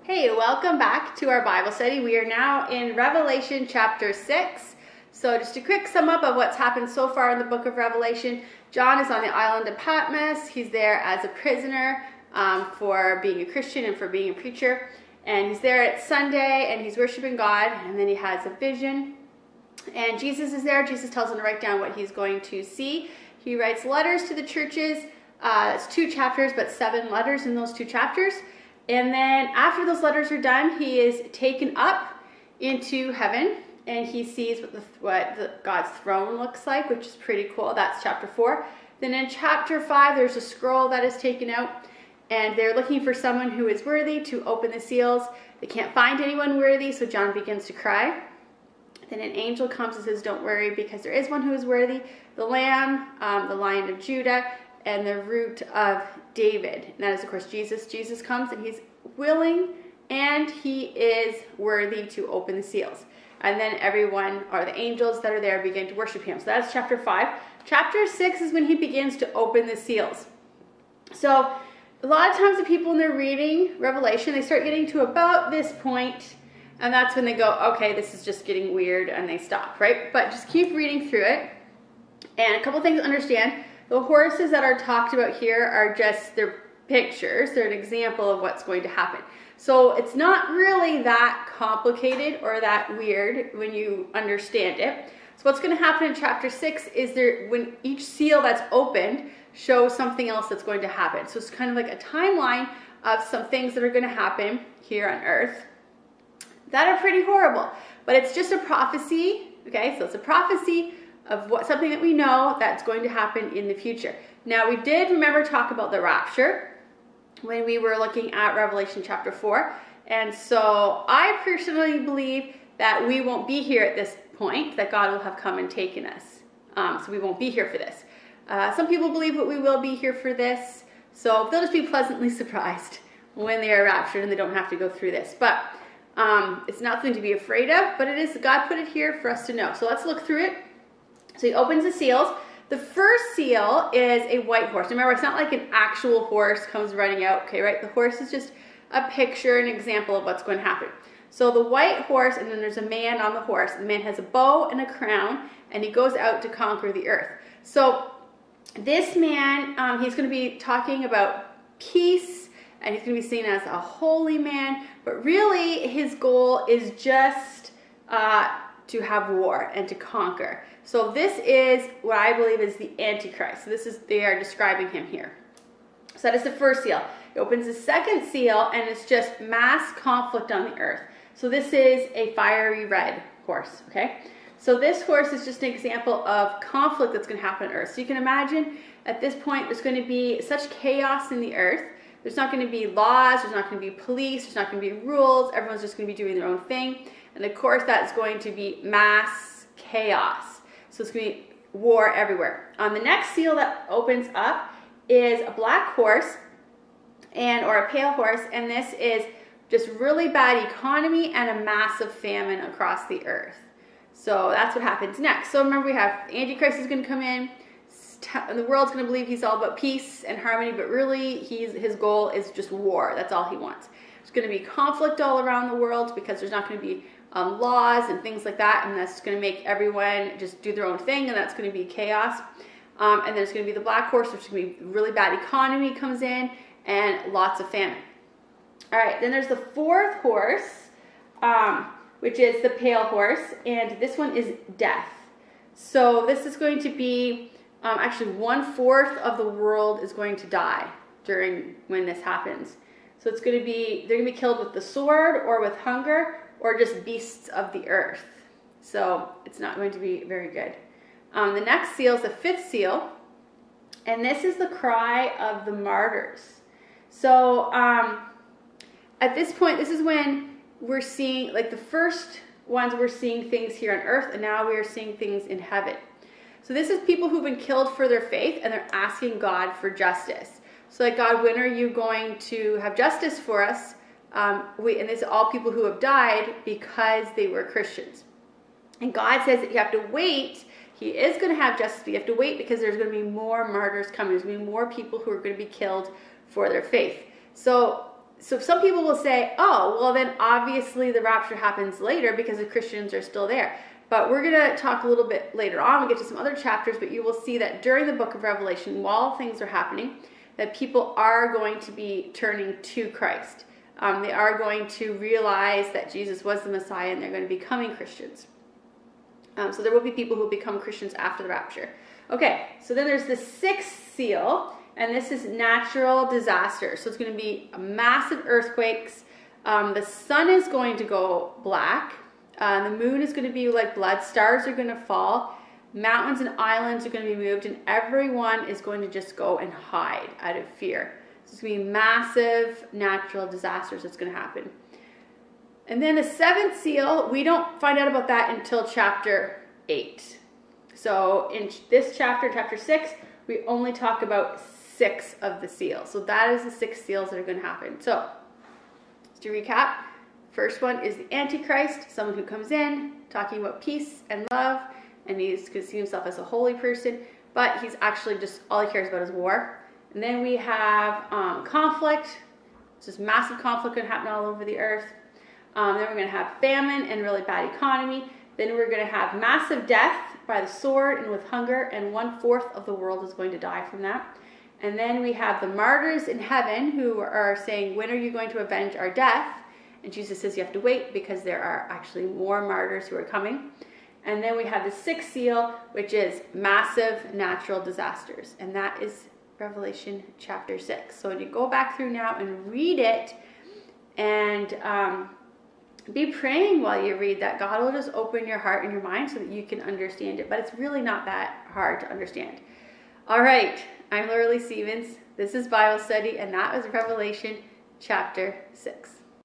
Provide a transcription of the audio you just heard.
Hey, welcome back to our Bible study. We are now in Revelation chapter 6. So just a quick sum up of what's happened so far in the book of Revelation. John is on the island of Patmos. He's there as a prisoner for being a Christian and for being a preacher. And he's there at Sunday and he's worshiping God, and then he has a vision. And Jesus is there. Jesus tells him to write down what he's going to see. He writes letters to the churches. It's 2 chapters, but 7 letters in those 2 chapters. And then after those letters are done, he is taken up into heaven, and he sees what God's throne looks like, which is pretty cool. That's chapter 4. Then in chapter 5, there's a scroll that is taken out, and they're looking for someone who is worthy to open the seals. They can't find anyone worthy, so John begins to cry. Then an angel comes and says, "Don't worry, because there is one who is worthy, the Lamb, the Lion of Judah, and the Root of David." And that is, of course, Jesus. Jesus comes and he's willing and he is worthy to open the seals. And then everyone, or the angels that are there, begin to worship him. So that's chapter 5. Chapter 6 is when he begins to open the seals. So a lot of times the people when they're reading Revelation, they start getting to about this point, and that's when they go, okay, this is just getting weird, and they stop, right? But just keep reading through it. And a couple things to understand. The horses that are talked about here are just, they're pictures. They're an example of what's going to happen. So it's not really that complicated or that weird when you understand it. So what's going to happen in chapter 6 is when each seal that's opened shows something else that's going to happen. So it's kind of like a timeline of some things that are going to happen here on earth that are pretty horrible. But it's just a prophecy, okay? So it's a prophecy of something that we know that's going to happen in the future. Now, we did, remember, talk about the rapture when we were looking at Revelation chapter 4. And so I personally believe that we won't be here at this point, that God will have come and taken us. So we won't be here for this. Some people believe that we will be here for this. So they'll just be pleasantly surprised when they are raptured and they don't have to go through this. But it's nothing to be afraid of, but it is, God put it here for us to know. So let's look through it. So he opens the seals. The first seal is a white horse. Remember, it's not like an actual horse comes running out, okay, right? The horse is just a picture, an example of what's going to happen. So the white horse, and then there's a man on the horse. The man has a bow and a crown, and he goes out to conquer the earth. So this man, he's going to be talking about peace, and he's going to be seen as a holy man, but really his goal is just to have war and to conquer. So this is what I believe is the Antichrist. So they are describing him here. So that is the first seal. It opens the second seal, and it's just mass conflict on the earth. So this is a fiery red horse, okay? So this horse is just an example of conflict that's going to happen on earth. So you can imagine at this point there's going to be such chaos in the earth. There's not going to be laws, there's not going to be police, there's not going to be rules. Everyone's just going to be doing their own thing. And of course that's going to be mass chaos. So it's going to be war everywhere. The next seal that opens up is a black horse or a pale horse, and this is just really bad economy and a massive famine across the earth. So that's what happens next. So remember, we have Antichrist is going to come in. The world's going to believe he's all about peace and harmony, but really his goal is just war. That's all he wants. There's going to be conflict all around the world because there's not going to be laws and things like that, and that's going to make everyone just do their own thing, and that's going to be chaos. And there's going to be the black horse, which is going to be really bad economy comes in, and lots of famine. All right, then there's the fourth horse, which is the pale horse, and this one is death. So this is going to be actually 1/4 of the world is going to die when this happens. So it's going to be, they're going to be killed with the sword or with hunger, or just beasts of the earth. So it's not going to be very good. The next seal is the 5th seal, and this is the cry of the martyrs. So at this point, this is when we're seeing, like the first ones we're seeing things here on earth, and now we are seeing things in heaven. So this is people who've been killed for their faith, and they're asking God for justice. So like, God, when are you going to have justice for us? And this is all people who have died because they were Christians. And God says that you have to wait. He is going to have justice, but you have to wait because there's going to be more martyrs coming. There's going to be more people who are going to be killed for their faith. So So some people will say, oh, well then obviously the rapture happens later because the Christians are still there. But we're going to talk a little bit later on. We'll get to some other chapters, but you will see that during the book of Revelation, while things are happening, that people are going to be turning to Christ. They are going to realize that Jesus was the Messiah, and they're going to be becoming Christians. So there will be people who become Christians after the rapture. Okay, so then there's the sixth seal, and this is natural disaster. So it's going to be massive earthquakes. The sun is going to go black. The moon is going to be like blood. Stars are going to fall. Mountains and islands are going to be moved, and everyone is going to just go and hide out of fear. So it's going to be massive natural disasters that's going to happen. And then the seventh seal, we don't find out about that until chapter 8. So in this chapter, chapter 6, we only talk about 6 of the seals. So that is the 6 seals that are going to happen. So just to recap, first one is the Antichrist, someone who comes in talking about peace and love, and he's going to see himself as a holy person, but he's actually just, all he cares about is war. And then we have conflict. It's just massive conflict going to happen all over the earth. Then we're going to have famine and really bad economy. Then we're going to have massive death by the sword and with hunger, and 1/4 of the world is going to die from that. And then we have the martyrs in heaven who are saying, when are you going to avenge our death? And Jesus says you have to wait because there are actually more martyrs who are coming. And then we have the 6th seal, which is massive natural disasters. And that is Revelation chapter 6. So when you go back through now and read it, and be praying while you read that God will just open your heart and your mind so that you can understand it. But it's really not that hard to understand. All right, I'm Laura Lee Stevens. This is Bible study, and that was Revelation chapter 6.